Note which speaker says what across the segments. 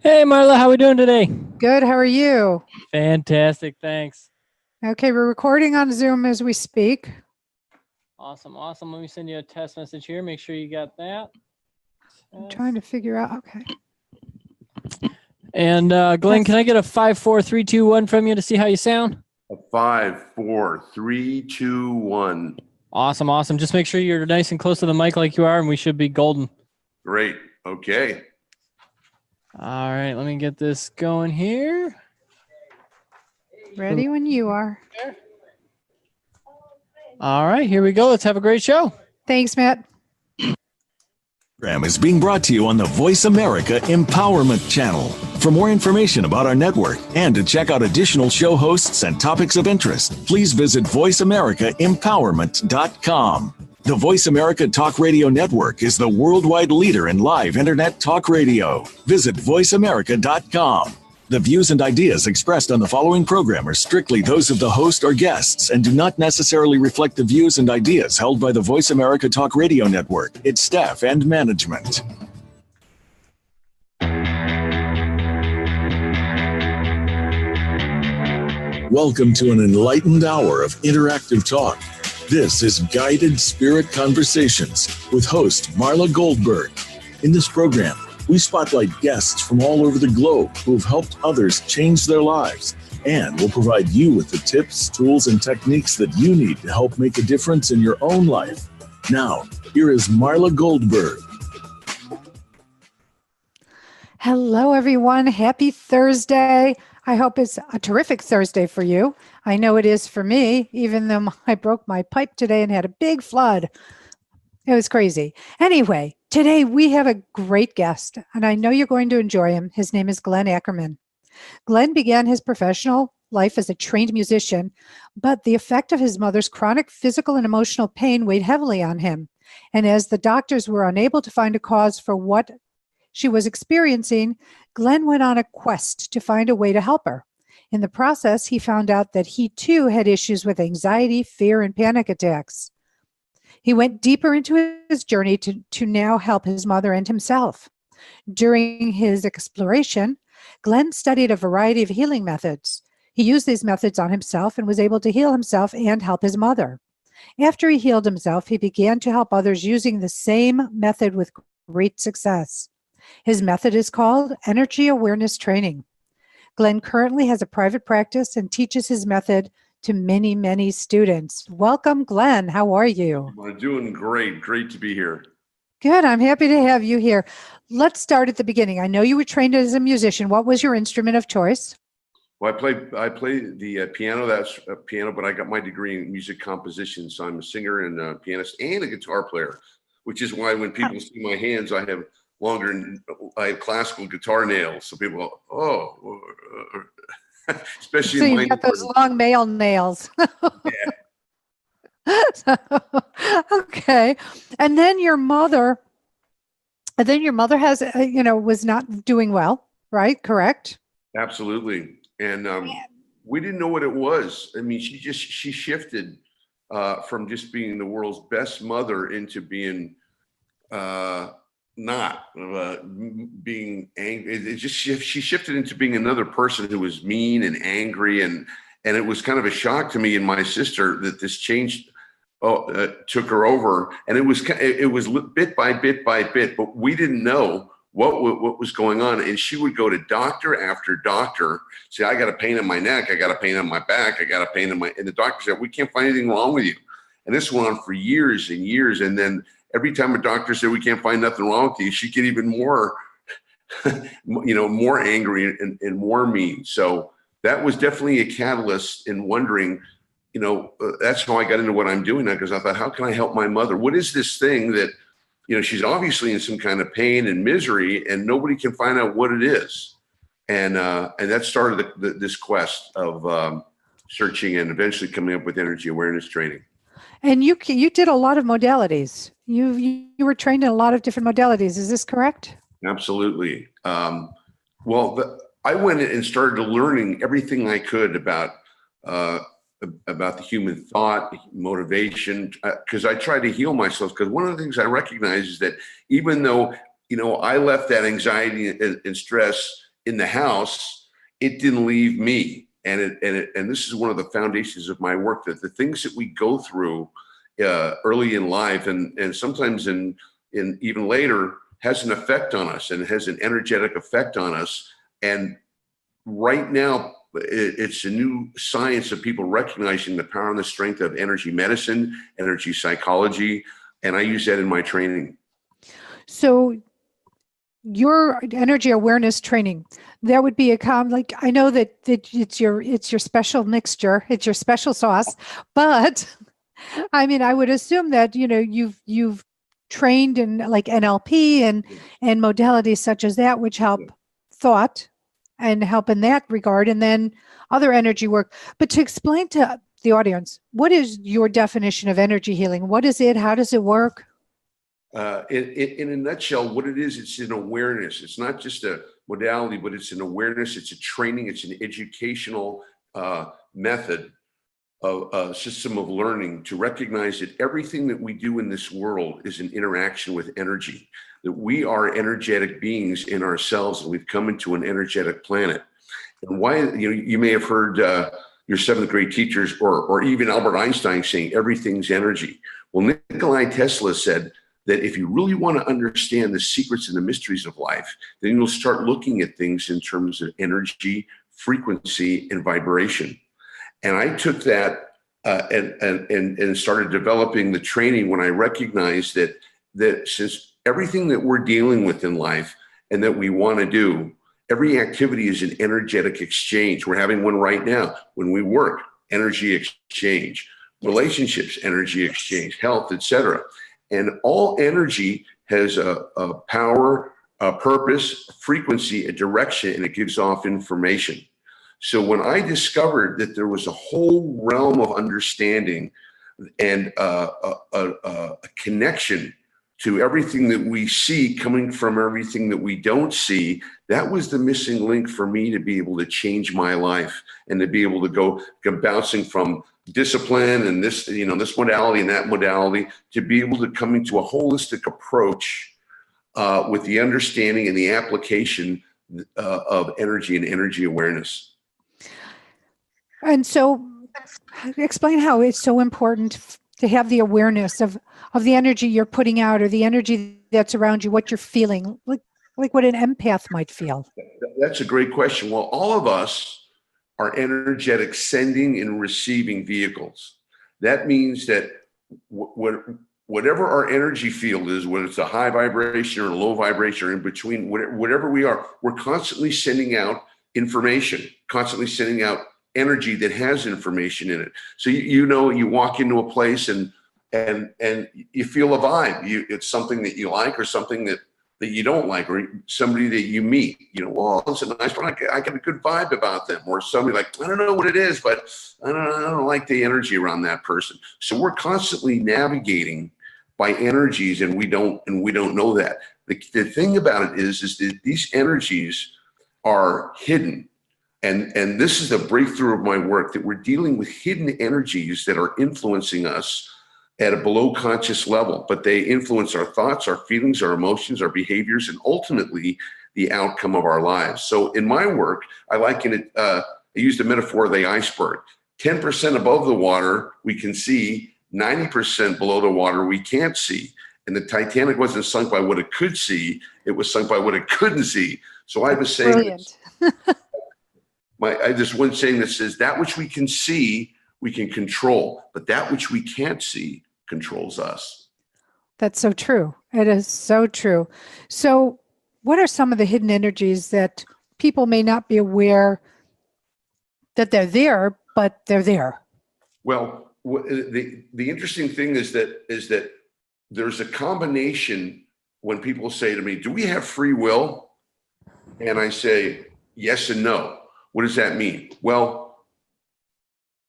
Speaker 1: Hey, Marla, how we doing today?
Speaker 2: Good. How are you?
Speaker 1: Fantastic, thanks.
Speaker 2: Okay, we're recording on Zoom as we speak.
Speaker 1: Awesome, awesome. Let me send you a test message here. Make sure you got that.
Speaker 2: I'm trying to figure out. Okay.
Speaker 1: And Glenn, can I get a 5, 4, 3, 2, 1 from you to see how you sound?
Speaker 3: A 5, 4, 3, 2, 1.
Speaker 1: Awesome, awesome. Just make sure you're nice and close to the mic like you are, and we should be golden.
Speaker 3: Great. Okay.
Speaker 1: All right, let me get this going here.
Speaker 2: Ready when you are.
Speaker 1: All right, here we go. Let's have a great show.
Speaker 2: Thanks, Matt.
Speaker 4: Program is being brought to you on the Voice America Empowerment Channel. For more information about our network and to check out additional show hosts and topics of interest, please visit voiceamericaempowerment.com. The Voice America Talk Radio Network is the worldwide leader in live internet talk radio. Visit voiceamerica.com. The views and ideas expressed on the following program are strictly those of the host or guests and do not necessarily reflect the views and ideas held by the Voice America Talk Radio Network, its staff, and management. Welcome to an enlightened hour of interactive talk. This is Guided Spirit Conversations with host Marla Goldberg. In this program, we spotlight guests from all over the globe who have helped others change their lives, and will provide you with the tips, tools, and techniques that you need to help make a difference in your own life. Now, here is Marla Goldberg.
Speaker 2: Hello, everyone. Happy Thursday. I hope it's a terrific Thursday for you. I know it is for me, even though I broke my pipe today and had a big flood. It was crazy. Anyway, today we have a great guest, and I know you're going to enjoy him. His name is Glenn Ackerman. Glenn began his professional life as a trained musician, but the effect of his mother's chronic physical and emotional pain weighed heavily on him. And as the doctors were unable to find a cause for what she was experiencing, Glenn went on a quest to find a way to help her. In the process, he found out that he too had issues with anxiety, fear, and panic attacks. He went deeper into his journey to now help his mother and himself. During his exploration, Glenn studied a variety of healing methods. He used these methods on himself and was able to heal himself and help his mother. After he healed himself, he began to help others using the same method with great success. His method is called Energy Awareness Training. Glenn currently has a private practice and teaches his method to many, many students. Welcome, Glenn. How are you?
Speaker 3: I'm doing great. Great to be here.
Speaker 2: Good. I'm happy to have you here. Let's start at the beginning. I know you were trained as a musician. What was your instrument of choice?
Speaker 3: Well, I play the piano. That's a piano, but I got my degree in music composition. So I'm a singer and a pianist and a guitar player, which is why when people see my hands, I have classical guitar nails. So people go, oh, especially
Speaker 2: so you've got those long male nails.
Speaker 3: Yeah.
Speaker 2: Okay. And then your mother has, was not doing well, right? Correct?
Speaker 3: Absolutely. And we didn't know what it was. I mean, she shifted from just being the world's best mother into being being angry. She shifted into being another person who was mean and angry, and it was kind of a shock to me and my sister that this change took her over, and it was bit by bit by bit, but we didn't know what was going on. And she would go to doctor after doctor, say, I got a pain in my neck, I got a pain in my back, I got a pain in and the doctor said, we can't find anything wrong with you. And this went on for years and years, and then every time a doctor said we can't find nothing wrong with you, she'd get even more, more angry and more mean. So that was definitely a catalyst in wondering, that's how I got into what I'm doing now, because I thought, how can I help my mother? What is this thing that, she's obviously in some kind of pain and misery, and nobody can find out what it is. And that started this quest of searching and eventually coming up with energy awareness training.
Speaker 2: And you did a lot of modalities. You were trained in a lot of different modalities. Is this correct?
Speaker 3: Absolutely. I went and started learning everything I could about the human thought, motivation, because I tried to heal myself. Because one of the things I recognize is that even though, I left that anxiety and stress in the house, it didn't leave me. And this is one of the foundations of my work, that the things that we go through early in life and sometimes in even later has an effect on us, and has an energetic effect on us. And right now, it's a new science of people recognizing the power and the strength of energy medicine, energy psychology, and I use that in my training.
Speaker 2: So your energy awareness training, that would be like, I know that it's your special mixture, it's your special sauce, but I mean, I would assume that, you've trained in like NLP and modalities such as that, which help thought and help in that regard, and then other energy work. But to explain to the audience, what is your definition of energy healing? What is it? How does it work?
Speaker 3: In a nutshell, what it is, it's an awareness. It's not just a modality, but it's an awareness. It's a training. It's an educational method, a system of learning to recognize that everything that we do in this world is an interaction with energy, that we are energetic beings in ourselves, and we've come into an energetic planet. And why, you may have heard your seventh grade teachers or even Albert Einstein saying everything's energy. Well, Nikolai Tesla said that if you really want to understand the secrets and the mysteries of life, then you'll start looking at things in terms of energy, frequency, and vibration. And I took that and started developing the training when I recognized that since everything that we're dealing with in life and that we want to do, every activity is an energetic exchange. We're having one right now. When we work, energy exchange, relationships, energy exchange, health, etc. And all energy has a power, a purpose, frequency, a direction, and it gives off information. So when I discovered that there was a whole realm of understanding and a connection to everything that we see coming from everything that we don't see, that was the missing link for me to be able to change my life and to be able to go bouncing from discipline and this modality and that modality to be able to come into a holistic approach with the understanding and the application of energy and energy awareness.
Speaker 2: And so explain how it's so important to have the awareness of the energy you're putting out, or the energy that's around you, what you're feeling, like what an empath might feel.
Speaker 3: That's a great question. Well, all of us are energetic sending and receiving vehicles. That means that whatever our energy field is, whether it's a high vibration or a low vibration or in between, whatever we are, we're constantly sending out information, constantly sending out energy that has information in it. So you walk into a place and you feel a vibe. It's something that you like or something that you don't like, or somebody that you meet. Well, it's a nice one. I get a good vibe about them. Or somebody like, I don't know what it is, but I don't like the energy around that person. So we're constantly navigating by energies, and we don't know that. The thing about it is that these energies are hidden. And this is the breakthrough of my work, that we're dealing with hidden energies that are influencing us at a below conscious level, but they influence our thoughts, our feelings, our emotions, our behaviors, and ultimately the outcome of our lives. So in my work, I liken it, I use the metaphor of the iceberg. 10% above the water we can see, 90% below the water we can't see. And the Titanic wasn't sunk by what it could see, it was sunk by what it couldn't see. So I was saying,
Speaker 2: brilliant.
Speaker 3: I just one saying that says, that which we can see, we can control, but that which we can't see controls us.
Speaker 2: That's so true. It is so true. So what are some of the hidden energies that people may not be aware that they're there, but they're there?
Speaker 3: Well, the interesting thing is that there's a combination. When people say to me, do we have free will? And I say, yes and no. What does that mean? Well,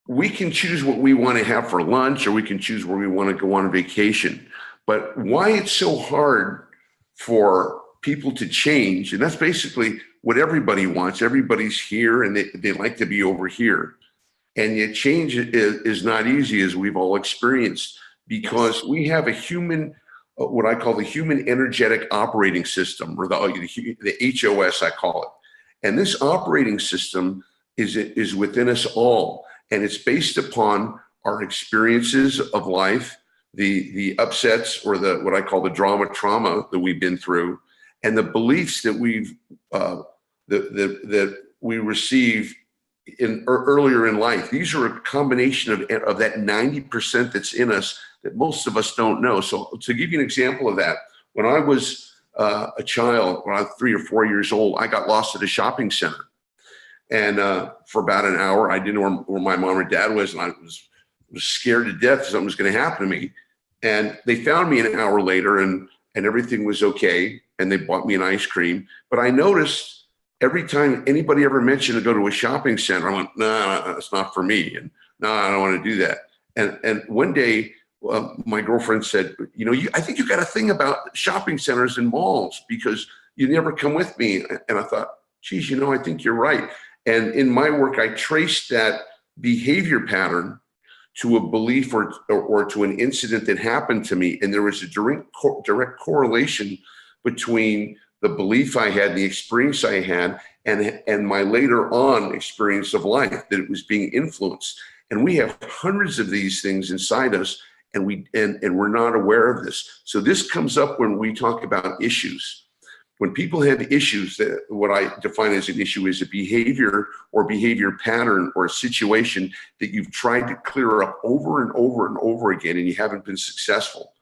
Speaker 3: we can choose what we want to have for lunch, or we can choose where we want to go on vacation. But why it's so hard for people to change, and that's basically what everybody wants. Everybody's here and they like to be over here. And yet change is not easy, as we've all experienced, because we have a human, what I call the human energetic operating system, or the HOS, I call it. And this operating system is within us all. And it's based upon our experiences of life, the upsets, or the what I call the trauma that we've been through, and the beliefs that that we receive earlier in life. These are a combination of that 90% that's in us that most of us don't know. So to give you an example of that, when I was a child, when I was 3 or 4 years old, I got lost at a shopping center. And for about an hour, I didn't know where my mom or dad was, and I was scared to death something was going to happen to me. And they found me an hour later, and everything was okay, and they bought me an ice cream. But I noticed every time anybody ever mentioned to go to a shopping center, I went, no, it's not for me, and no, I don't want to do that. And one day, my girlfriend said, I think you got a thing about shopping centers and malls because you never come with me. And I thought, geez, I think you're right. And in my work, I traced that behavior pattern to a belief or to an incident that happened to me. And there was a direct correlation between the belief I had, the experience I had, and my later on experience of life, that it was being influenced. And we have hundreds of these things inside us, and we're not aware of this. So this comes up when we talk about issues. When people have issues, what I define as an issue is a behavior or behavior pattern or a situation that you've tried to clear up over and over and over again, and you haven't been successful.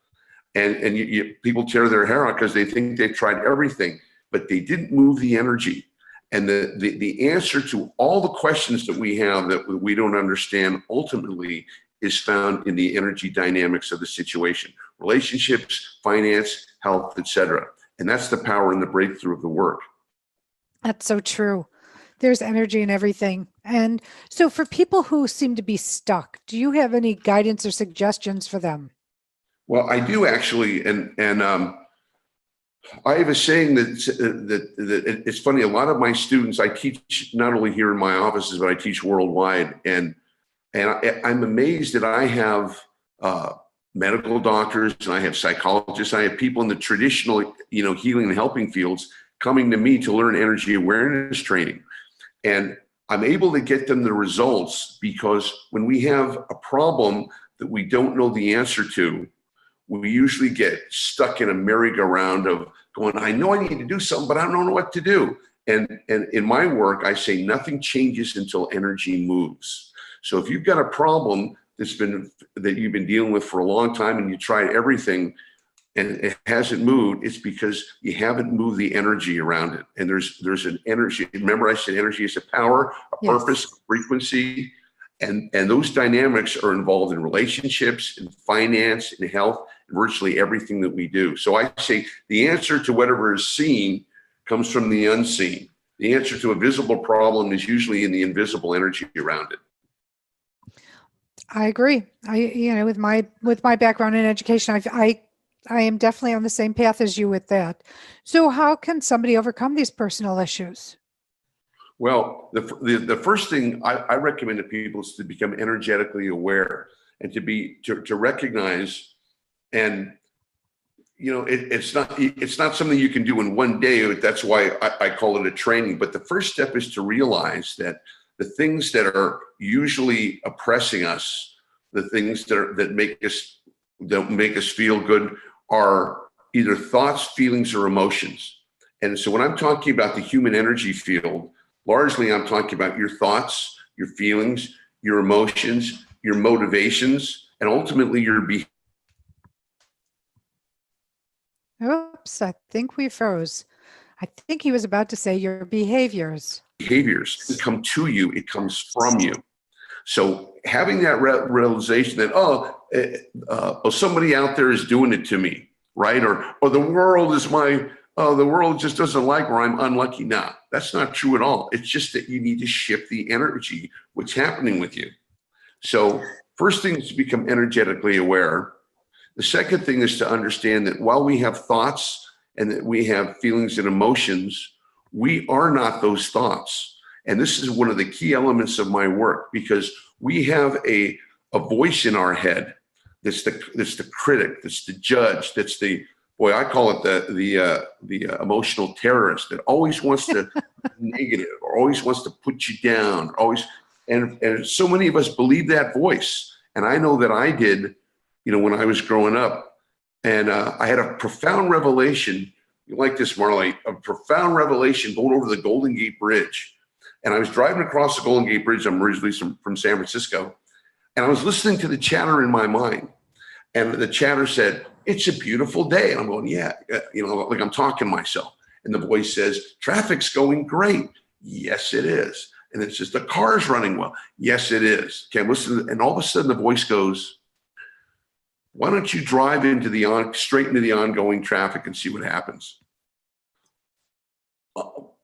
Speaker 3: And people tear their hair out because they think they've tried everything, but they didn't move the energy. And the answer to all the questions that we have that we don't understand ultimately is found in the energy dynamics of the situation: relationships, finance, health, etc. And that's the power and the breakthrough of the work.
Speaker 2: That's so true. There's energy in everything. And so for people who seem to be stuck, do you have any guidance or suggestions for them?
Speaker 3: Well, I do actually. And I have a saying that it's funny. A lot of my students, I teach not only here in my offices, but I teach worldwide. And I'm amazed that I have medical doctors, and I have psychologists, I have people in the traditional, healing and helping fields coming to me to learn energy awareness training. And I'm able to get them the results because when we have a problem that we don't know the answer to, we usually get stuck in a merry-go-round of going, I know I need to do something, but I don't know what to do. And in my work, I say nothing changes until energy moves. So if you've got a problem that you've been dealing with for a long time and you tried everything and it hasn't moved, it's because you haven't moved the energy around it. And there's an energy. Remember I said energy is a power, a purpose, a frequency, and those dynamics are involved in relationships, in finance, in health, and virtually everything that we do. So I say the answer to whatever is seen comes from the unseen. The answer to a visible problem is usually in the invisible energy around it.
Speaker 2: I agree. With my background in education, I am definitely on the same path as you with that. So how can somebody overcome these personal issues?
Speaker 3: Well, the first thing I recommend to people is to become energetically aware and to recognize, and it's not something you can do in one day. That's why I call it a training. But the first step is to realize that the things that are usually oppressing us, the things that make us feel good, are either thoughts, feelings, or emotions. And so when I'm talking about the human energy field, largely I'm talking about your thoughts, your feelings, your emotions, your motivations, and ultimately your behavior.
Speaker 2: Oops, I think we froze. I think he was about to say your behaviors.
Speaker 3: Behaviors come to you, it comes from you. So having that realization that, somebody out there is doing it to me, right? Or the world is the world just doesn't like, or I'm unlucky. No, that's not true at all. It's just that you need to shift the energy, what's happening with you. So first thing is to become energetically aware. The second thing is to understand that while we have thoughts and that we have feelings and emotions, we are not those thoughts. And this is one of the key elements of my work, because we have a voice in our head that's the critic, that's the judge, that's the boy, I call it the emotional terrorist that always wants to be negative or always wants to put you down, always. And so many of us believe that voice. And I know that I did, when I was growing up. And I had a profound revelation. You like this, Marley? A profound revelation going over the Golden Gate Bridge. And I was driving across the Golden Gate Bridge. I'm originally from San Francisco. And I was listening to the chatter in my mind. And the chatter said, "It's a beautiful day." And I'm going, yeah, like I'm talking to myself. And the voice says, "Traffic's going great." Yes, it is. And it's just the car's running well. Yes, it is. Okay, I'm listening. And all of a sudden the voice goes, "Why don't you drive straight into the ongoing traffic and see what happens?"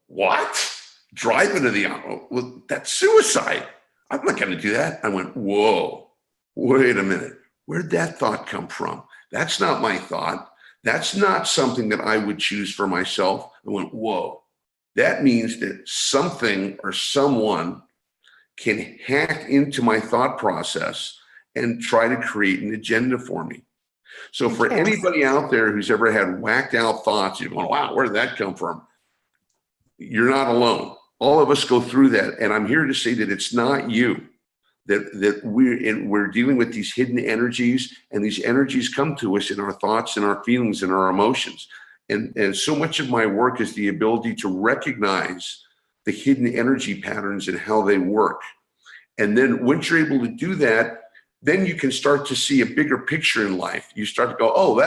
Speaker 3: What? Drive into the well, that's suicide. I'm not going to do that. I went, whoa, wait a minute. Where'd that thought come from? That's not my thought. That's not something that I would choose for myself. I went, whoa. That means that something or someone can hack into my thought process and try to create an agenda for me. So for anybody out there who's ever had whacked out thoughts, you're going, wow, where did that come from? You're not alone. All of us go through that. And I'm here to say that it's not you, that we're dealing with these hidden energies, and these energies come to us in our thoughts and our feelings and our emotions. And so much of my work is the ability to recognize the hidden energy patterns and how they work. And then once you're able to do that, then you can start to see a bigger picture in life. You start to go, oh,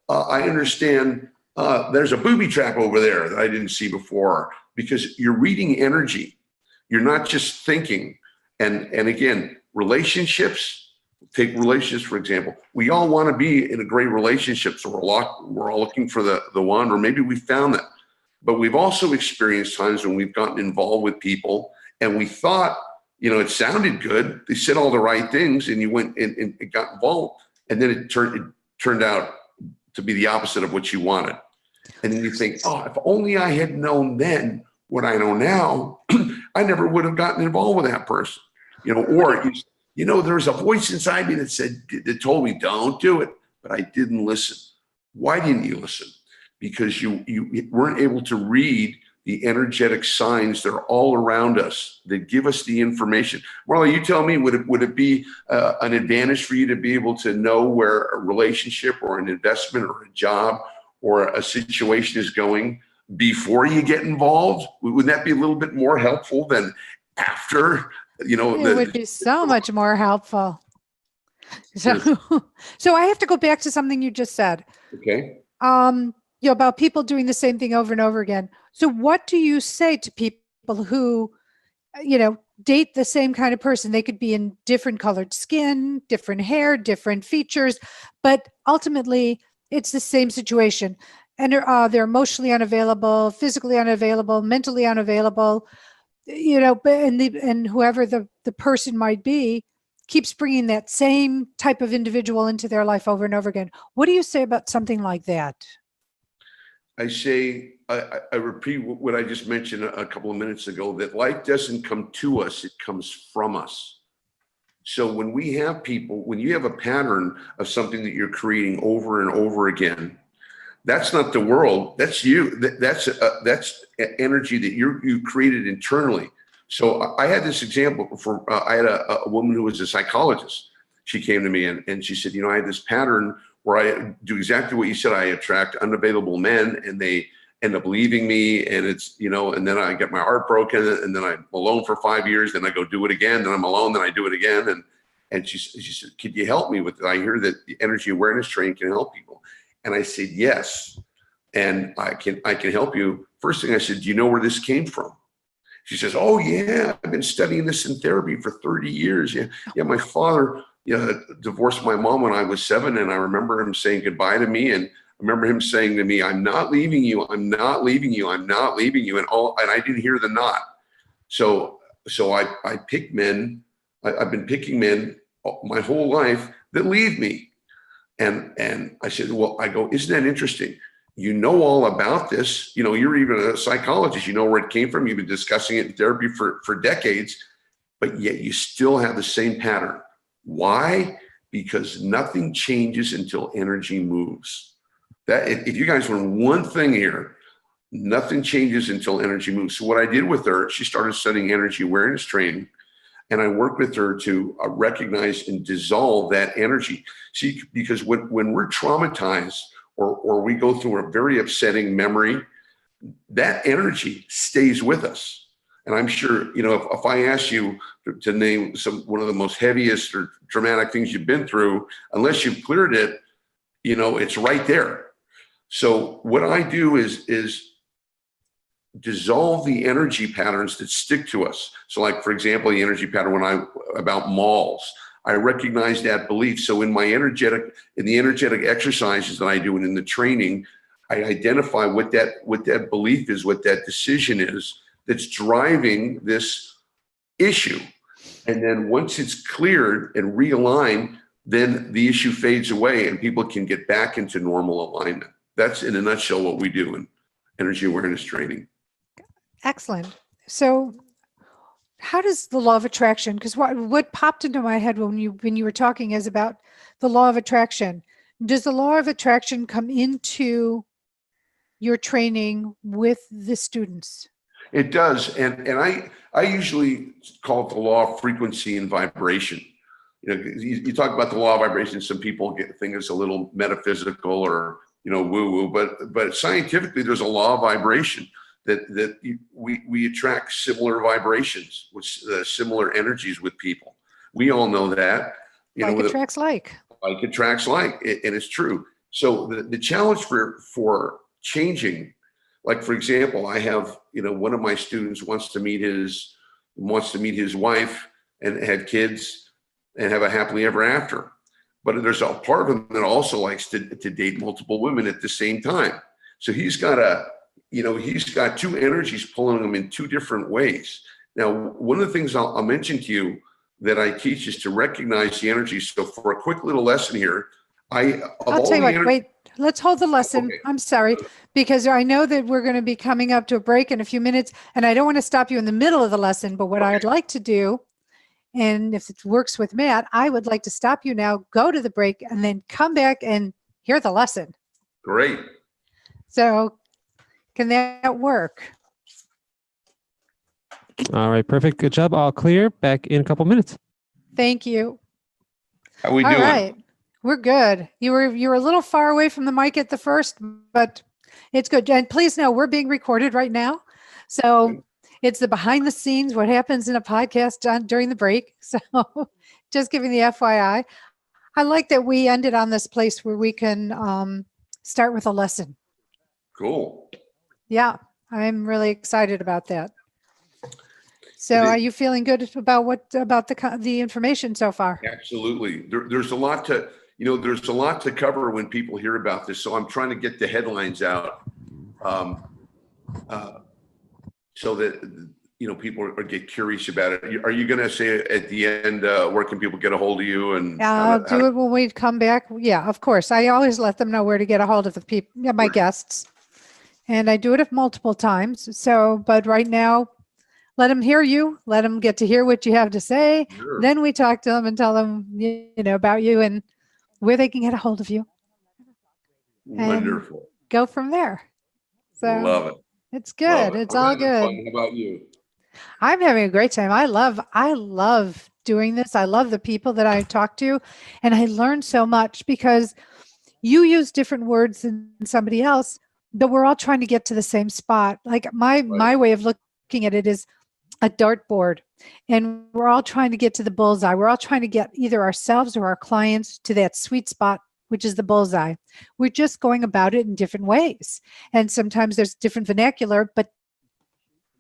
Speaker 3: I understand. There's a booby trap over there that I didn't see before, because you're reading energy. You're not just thinking. And again, relationships, take relationships, for example. We all want to be in a great relationship. So we're all looking for the one, or maybe we found that. But we've also experienced times when we've gotten involved with people and we thought, it sounded good. They said all the right things, and you went and got involved. And then it turned out to be the opposite of what you wanted. And then you think, oh, if only I had known then what I know now, I never would have gotten involved with that person. There's a voice inside me that told me, don't do it, but I didn't listen. Why didn't you listen? Because you weren't able to read the energetic signs that are all around us that give us the information. Marla, you tell me, would it be an advantage for you to be able to know where a relationship or an investment or a job or a situation is going before you get involved? Wouldn't that be a little bit more helpful than after?
Speaker 2: It would be so much more helpful. So I have to go back to something you just said.
Speaker 3: Okay.
Speaker 2: About people doing the same thing over and over again. So what do you say to people who, date the same kind of person? They could be in different colored skin, different hair, different features, but ultimately it's the same situation. And they're emotionally unavailable, physically unavailable, mentally unavailable, and whoever the person might be keeps bringing that same type of individual into their life over and over again. What do you say about something like that?
Speaker 3: I say, I repeat what I just mentioned a couple of minutes ago, that life doesn't come to us, it comes from us. So when you have a pattern of something that you're creating over and over again, that's not the world, that's you. That's energy that you created internally. So I had this example I had a woman who was a psychologist. She came to me and she said, I had this pattern where I do exactly what you said. I attract unavailable men and they end up leaving me, and it's, and then I get my heart broken, and then I'm alone for 5 years, then I go do it again, then I'm alone, then I do it again. And she said, could you help me with it? I hear that the energy awareness training can help people. And I said, yes, and I can help you. First thing I said, do you know where this came from? She says, oh yeah, I've been studying this in therapy for 30 years. Yeah, my father divorced my mom when I was 7, and I remember him saying goodbye to me, and I remember him saying to me, I'm not leaving you, I'm not leaving you, I'm not leaving you, and I didn't hear the not. So I pick men. I've been picking men my whole life that leave me. And I said, well, isn't that interesting? You know all about this. You're even a psychologist. You know where it came from. You've been discussing it in therapy for decades, but yet you still have the same pattern. Why? Because nothing changes until energy moves. That if you guys learn one thing here, nothing changes until energy moves. So what I did with her, she started studying energy awareness training, and I worked with her to recognize and dissolve that energy. See, because when we're traumatized or we go through a very upsetting memory, that energy stays with us. And I'm sure, if I ask you to name one of the most heaviest or dramatic things you've been through, unless you've cleared it, it's right there. So what I do is dissolve the energy patterns that stick to us. So like, for example, the energy pattern about malls, I recognize that belief. So in the energetic exercises that I do and in the training, I identify what that belief is, what that decision is that's driving this issue. And then once it's cleared and realigned, then the issue fades away and people can get back into normal alignment. That's in a nutshell what we do in energy awareness training.
Speaker 2: Excellent. So how does the law of attraction, because what popped into my head when you were talking is about the law of attraction. Does the law of attraction come into your training with the students?
Speaker 3: It does. And I usually call it the law of frequency and vibration. You talk about the law of vibration. Some people think it's a little metaphysical or, woo-woo, but scientifically, there's a law of vibration that we attract similar vibrations with similar energies with people. We all know that.
Speaker 2: Like attracts like.
Speaker 3: Like attracts like, and it's true. So the challenge for changing, like for example, I have one of my students wants to meet his wife and have kids and have a happily ever after, but there's a part of him that also likes to date multiple women at the same time. So he's got two energies pulling him in two different ways. Now, one of the things I'll mention to you that I teach is to recognize the energy. So for a quick little lesson here,
Speaker 2: I'll tell you what, wait, let's hold the lesson. Okay. I'm sorry, because I know that we're going to be coming up to a break in a few minutes, and I don't want to stop you in the middle of the lesson, but what I'd like to do, and if it works with Matt, I would like to stop you now, go to the break, and then come back and hear the lesson.
Speaker 3: Great.
Speaker 2: So can that work?
Speaker 5: All right, perfect. Good job. All clear. Back in a couple minutes.
Speaker 2: Thank you.
Speaker 3: How we doing?
Speaker 2: All right. We're good. You were a little far away from the mic at the first, but it's good. And please know we're being recorded right now. So it's the behind the scenes, what happens in a podcast during the break. So just giving the FYI. I like that we ended on this place where we can start with a lesson.
Speaker 3: Cool.
Speaker 2: Yeah, I'm really excited about that. So are you feeling good about the information so far?
Speaker 3: Absolutely. There's a lot to cover when people hear about this. So I'm trying to get the headlines out so that people get curious about it. Are you going to say at the end where can people get a hold of you? And
Speaker 2: I'll do it when we come back. Yeah, of course. I always let them know where to get a hold of the people, my guests, and I do it multiple times. So, but right now, let them hear you. Let them get to hear what you have to say.
Speaker 3: Sure.
Speaker 2: Then we talk to them and tell them, about you and where they can get a hold of you.
Speaker 3: Wonderful.
Speaker 2: Go from there. So
Speaker 3: love it.
Speaker 2: It's good. It's all good.
Speaker 3: Fun. How about you?
Speaker 2: I'm having a great time. I love doing this. I love the people that I talk to, and I learn so much because you use different words than somebody else, but we're all trying to get to the same spot. Like my way of looking at it is a dartboard, and we're all trying to get to the bullseye. We're all trying to get either ourselves or our clients to that sweet spot, which is the bullseye. We're just going about it in different ways. And sometimes there's different vernacular, but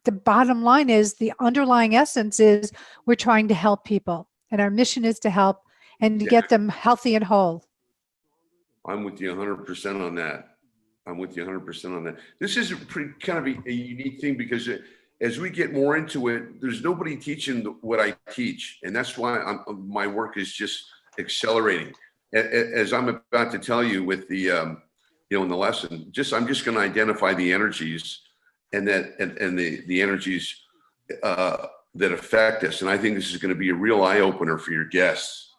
Speaker 2: the bottom line is the underlying essence is we're trying to help people, and our mission is to help and to get them healthy and whole.
Speaker 3: I'm with you 100% on that. This is kind of a unique thing because as we get more into it, there's nobody teaching what I teach. And that's why my work is just accelerating. As I'm about to tell you with the, in the lesson, I'm just going to identify the energies and the energies that affect us. And I think this is going to be a real eye opener for your guests.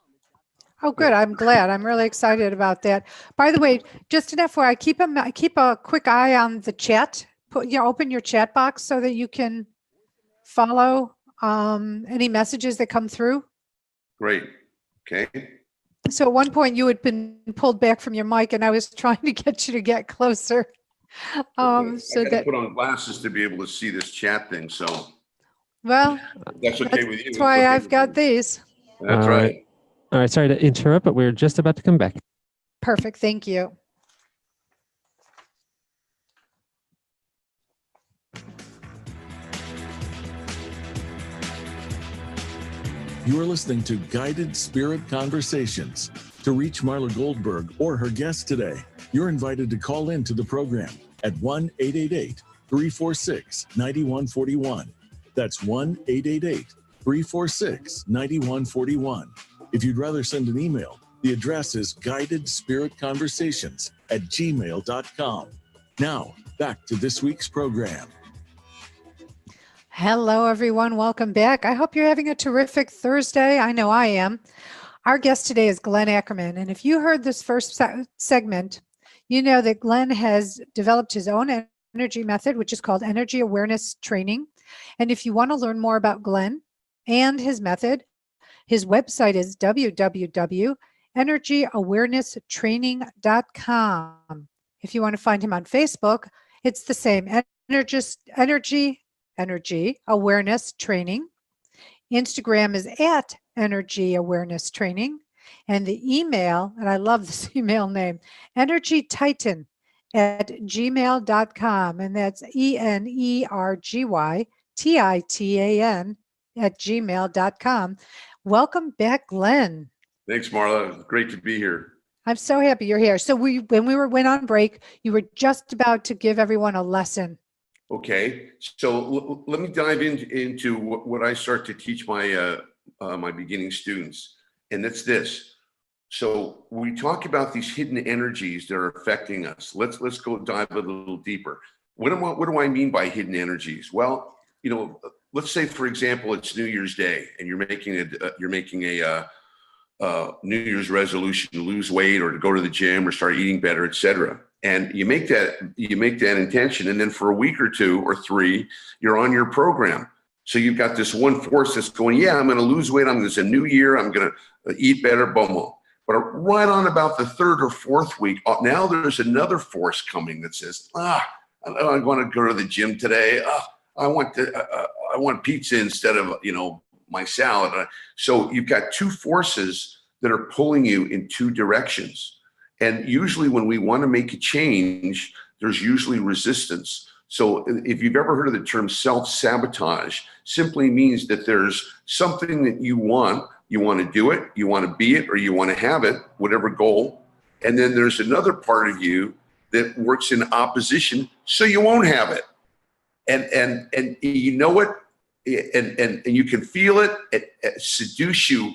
Speaker 2: Oh, good. I'm glad. I'm really excited about that. By the way, just an FYI, keep a quick eye on the chat. Open your chat box so that you can follow any messages that come through.
Speaker 3: Great. Okay.
Speaker 2: So at one point you had been pulled back from your mic, and I was trying to get you to get closer.
Speaker 3: I
Speaker 2: So
Speaker 3: got to
Speaker 2: that,
Speaker 3: put on glasses to be able to see this chat thing. So
Speaker 2: well,
Speaker 3: if that's okay with you.
Speaker 2: that's
Speaker 3: It's
Speaker 2: why
Speaker 3: okay
Speaker 2: I've
Speaker 3: with
Speaker 2: got
Speaker 3: me.
Speaker 2: these.
Speaker 3: That's
Speaker 5: All
Speaker 3: right.
Speaker 5: All right. Sorry to interrupt, but we're just about to come back.
Speaker 2: Perfect. Thank you.
Speaker 4: You are listening to Guided Spirit Conversations. To reach Marla Goldberg or her guest today, you're invited to call in to the program at 1-888-346-9141. That's 1-888-346-9141. If you'd rather send an email, the address is guidedspiritconversations@gmail.com. Now, back to this week's program.
Speaker 2: Hello, everyone. Welcome back. I hope you're having a terrific Thursday. I know I am. Our guest today is Glenn Ackerman. And if you heard this first segment, you know that Glenn has developed his own energy method, which is called Energy Awareness Training. And if you want to learn more about Glenn and his method, his website is www.energyawarenesstraining.com. If you want to find him on Facebook, it's the same, Energy Awareness Training. Instagram is at Energy Awareness Training. And the email, and I love this email name, energytitan@gmail.com. And that's ENERGYTITAN@gmail.com. Welcome back, Glenn.
Speaker 3: Thanks, Marla. Great to be here.
Speaker 2: I'm so happy you're here. So when we went on break, you were just about to give everyone a lesson.
Speaker 3: Okay, so let me dive into what I start to teach my my beginning students, and that's this. So we talk about these hidden energies that are affecting us. Let's go dive a little deeper. What do I mean by hidden energies? Well, let's say for example it's New Year's Day, and you're making a New Year's resolution to lose weight or to go to the gym or start eating better, etc. And you make that intention, and then for a week or two or three, you're on your program. So you've got this one force that's going, yeah, I'm going to lose weight. It's a new year. I'm going to eat better, boom, boom. But right on about the third or fourth week, now there's another force coming that says, I want to go to the gym today. I want pizza instead of my salad. So you've got two forces that are pulling you in two directions. And usually when we want to make a change, there's usually resistance. So if you've ever heard of the term self-sabotage, simply means that there's something that you want to do it, you want to be it, or you want to have it, whatever goal. And then there's another part of you that works in opposition, so you won't have it. And you know it, and you can feel it seduce you.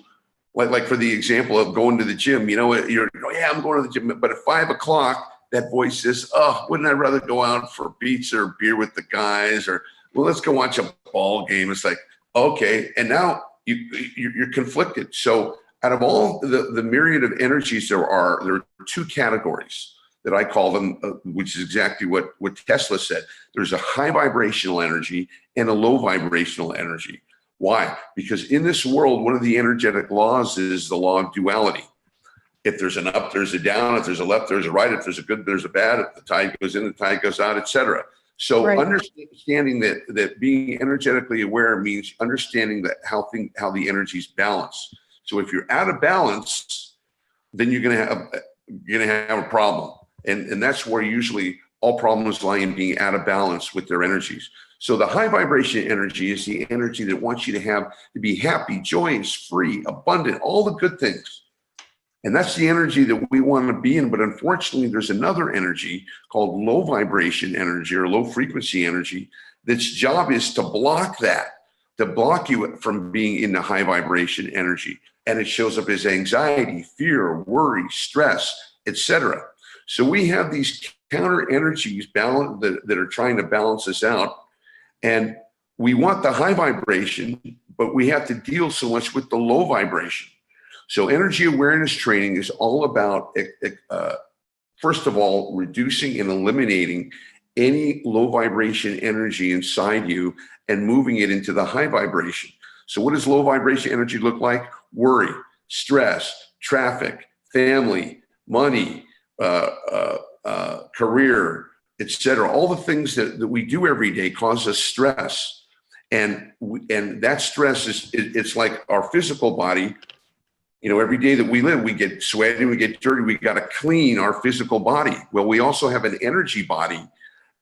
Speaker 3: Like for the example of going to the gym, I'm going to the gym, but at 5 o'clock, that voice says, oh, wouldn't I rather go out for pizza or beer with the guys, or, well, let's go watch a ball game. It's like, okay. And now you're conflicted. So out of all the myriad of energies there are two categories that I call them, which is exactly what Tesla said. There's a high vibrational energy and a low vibrational energy. Why? Because in this world, one of the energetic laws is the law of duality. If there's an up, there's a down. If there's a left, there's a right. If there's a good, there's a bad. If the tide goes in, the tide goes out, etc. So
Speaker 2: right.
Speaker 3: Understanding that being energetically aware means understanding that how the energies balance. So if you're out of balance, then you're gonna have a problem, and that's where usually all problems lie in being out of balance with their energies. So the high vibration energy is the energy that wants you to be happy, joyous, free, abundant, all the good things. And that's the energy that we want to be in. But unfortunately, there's another energy called low vibration energy or low frequency energy. That's job is to block you from being in the high vibration energy. And it shows up as anxiety, fear, worry, stress, etc. So we have these counter energies that are trying to balance us out. And we want the high vibration, but we have to deal so much with the low vibration. So energy awareness training is all about, first of all, reducing and eliminating any low vibration energy inside you and moving it into the high vibration. So what does low vibration energy look like? Worry, stress, traffic, family, money, career, etc. All the things that we do every day cause us stress. And that stress it's like our physical body. Every day that we live, we get sweaty, we get dirty, we got to clean our physical body. Well, we also have an energy body,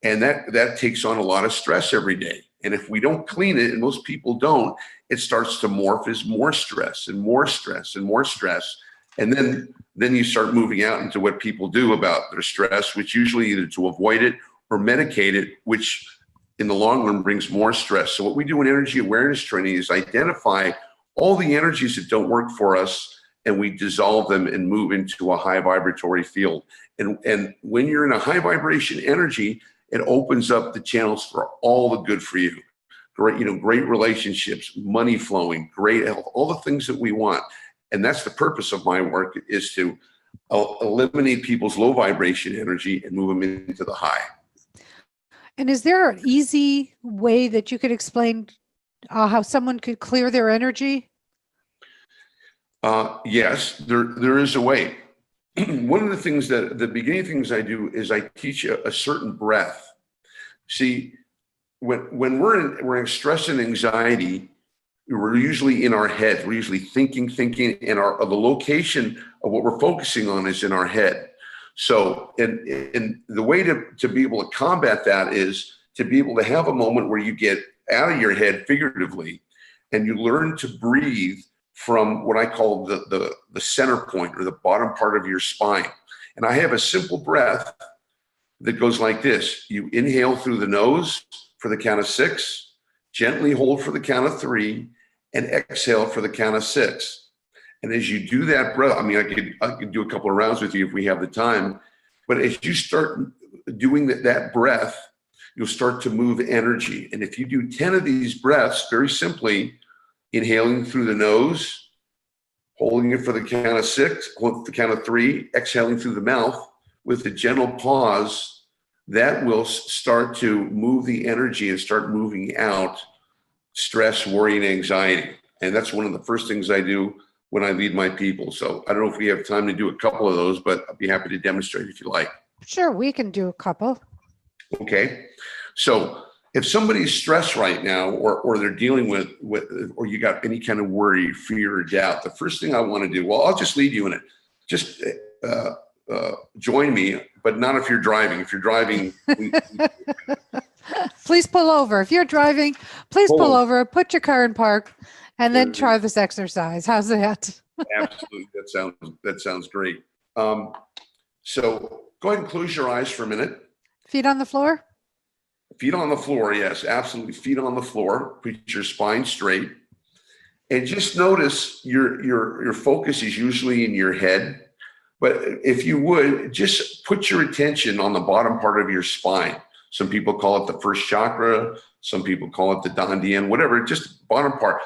Speaker 3: and that takes on a lot of stress every day. And if we don't clean it, and most people don't, it starts to morph as more stress and more stress and more stress. And then you start moving out into what people do about their stress, which usually either to avoid it or medicate it, which in the long run brings more stress. So what we do in energy awareness training is identify all the energies that don't work for us, and we dissolve them and move into a high vibratory field. And when you're in a high vibration energy, it opens up the channels for all the good for you. Great relationships, money flowing, great health, all the things that we want. And that's the purpose of my work, is to eliminate people's low vibration energy and move them into the high.
Speaker 2: And is there an easy way that you could explain how someone could clear their energy?
Speaker 3: Yes, there is a way. One of the things the beginning things I do is I teach a certain breath. See, when we're in stress and anxiety, we're usually in our head. We're usually thinking, and the location of what we're focusing on is in our head. So, and the way to be able to combat that is to be able to have a moment where you get out of your head figuratively, and you learn to breathe from what I call the center point, or the bottom part of your spine. And I have a simple breath that goes like this. You inhale through the nose for the count of 6, gently hold for the count of 3, and exhale for the count of 6. And as you do that breath, I could do a couple of rounds with you if we have the time, but as you start doing that breath, you'll start to move energy. And if you do 10 of these breaths, very simply, inhaling through the nose, holding it for the count of 6, hold the count of 3, exhaling through the mouth with a gentle pause, that will start to move the energy and start moving out stress, worry, and anxiety. And that's one of the first things I do when I lead my people. So I don't know if we have time to do a couple of those, but I'd be happy to demonstrate if you like.
Speaker 2: Sure, we can do a couple.
Speaker 3: Okay. So if somebody's stressed right now, or they're dealing with, or you got any kind of worry, fear, or doubt, the first thing I want to do, well, I'll just lead you in it. Just join me, but not if you're driving. If you're driving,
Speaker 2: please pull over. If you're driving, please pull over, put your car in park, and then try this exercise. How's that?
Speaker 3: Absolutely. That sounds great. So go ahead and close your eyes for a minute.
Speaker 2: Feet on the floor?
Speaker 3: Feet on the floor, yes, absolutely. Feet on the floor. Put your spine straight, and just notice your focus is usually in your head. But if you would, just put your attention on the bottom part of your spine. Some people call it the first chakra. Some people call it the dandian, whatever, just bottom part.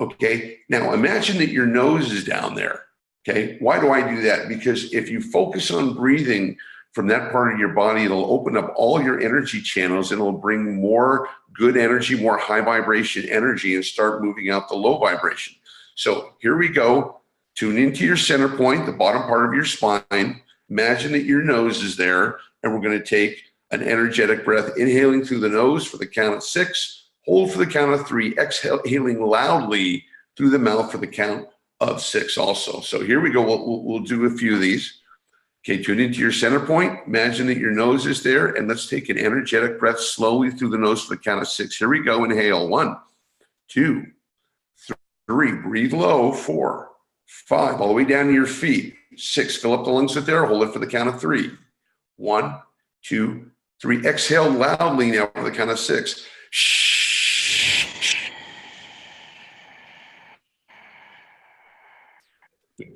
Speaker 3: Okay. Now imagine that your nose is down there. Okay. Why do I do that? Because if you focus on breathing from that part of your body, it'll open up all your energy channels, and it'll bring more good energy, more high vibration energy, and start moving out the low vibration. So here we go. Tune into your center point, the bottom part of your spine. Imagine that your nose is there, and we're going to take an energetic breath, inhaling through the nose for the count of 6, hold for the count of 3, exhaling loudly through the mouth for the count of 6 also. So here we go. We'll do a few of these. Okay, tune into your center point. Imagine that your nose is there, and let's take an energetic breath slowly through the nose for the count of 6. Here we go. Inhale. 1, 2, 3. Breathe low. 4, 5. All the way down to your feet. 6. Fill up the lungs with air. Hold it for the count of 3. 1, 2, 3. Exhale loudly now for the count of 6.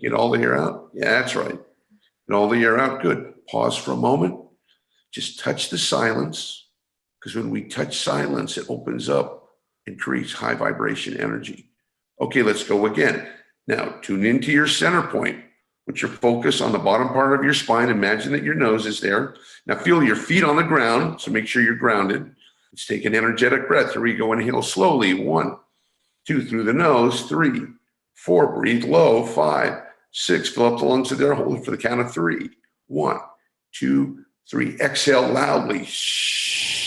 Speaker 3: Get all the air out. Yeah, that's right. Get all the air out. Good. Pause for a moment. Just touch the silence, because when we touch silence, it opens up and creates high vibration energy. Okay, let's go again. Now, tune into your center point. Put your focus on the bottom part of your spine. Imagine that your nose is there. Now, feel your feet on the ground, so make sure you're grounded. Let's take an energetic breath. Here we go. Inhale slowly. 1, 2, through the nose. 3, 4, breathe low. 5, 6, fill up the lungs with air. Hold it for the count of 3. 1, 2, 3. Exhale loudly. Shoot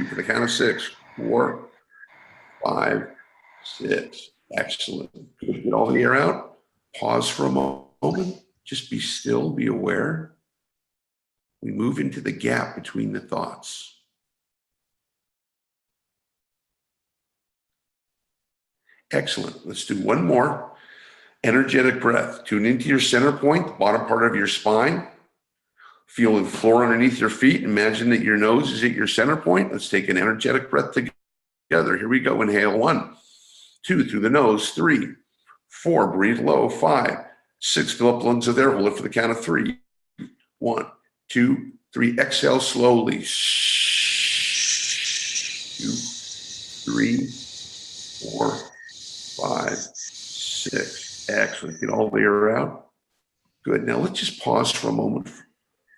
Speaker 3: for the count of 6. 4, 5, 6. Excellent. Good. Get all the air out. Pause for a moment. Just be still, be aware. We move into the gap between the thoughts. Excellent. Let's do one more. Energetic breath. Tune into your center point, the bottom part of your spine. Feel the floor underneath your feet. Imagine that your nose is at your center point. Let's take an energetic breath together. Here we go. Inhale 1, 2, through the nose. 3, 4, breathe low. 5, 6, fill up the lungs with air. Hold it for the count of 3. 1, 2, 3. Exhale slowly. 2, 3, 4, 5, 6. Excellent. Get all the air out. Good. Now let's just pause for a moment,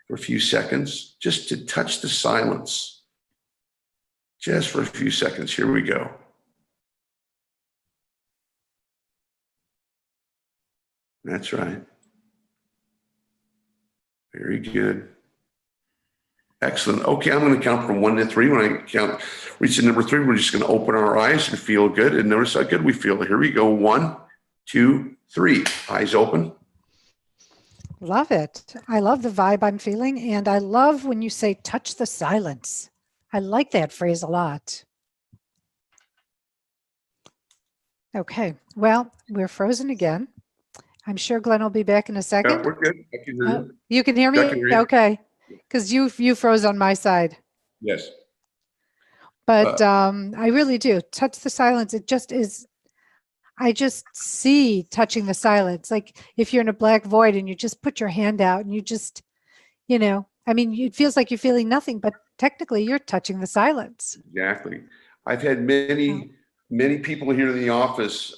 Speaker 3: for a few seconds, just to touch the silence. Just for a few seconds. Here we go. That's right. Very good. Excellent. Okay, I'm going to count from 1 to 3. When I reach the number 3, we're just going to open our eyes and feel good and notice how good we feel. Here we go. 1, 2, 3. Eyes open.
Speaker 2: Love it. I love the vibe I'm feeling. And I love when you say touch the silence. I like that phrase a lot. Okay. Well, we're frozen again. I'm sure Glenn will be back in a second.
Speaker 3: Yeah, we're good. I can hear you.
Speaker 2: You can hear me?
Speaker 3: I can hear you.
Speaker 2: Okay. Because you froze on my side.
Speaker 3: Yes.
Speaker 2: But I really do. Touch the silence. It just is. I just see touching the silence. Like if you're in a black void and you just put your hand out and you just, I mean, it feels like you're feeling nothing, but technically you're touching the silence.
Speaker 3: Exactly. I've had many people here in the office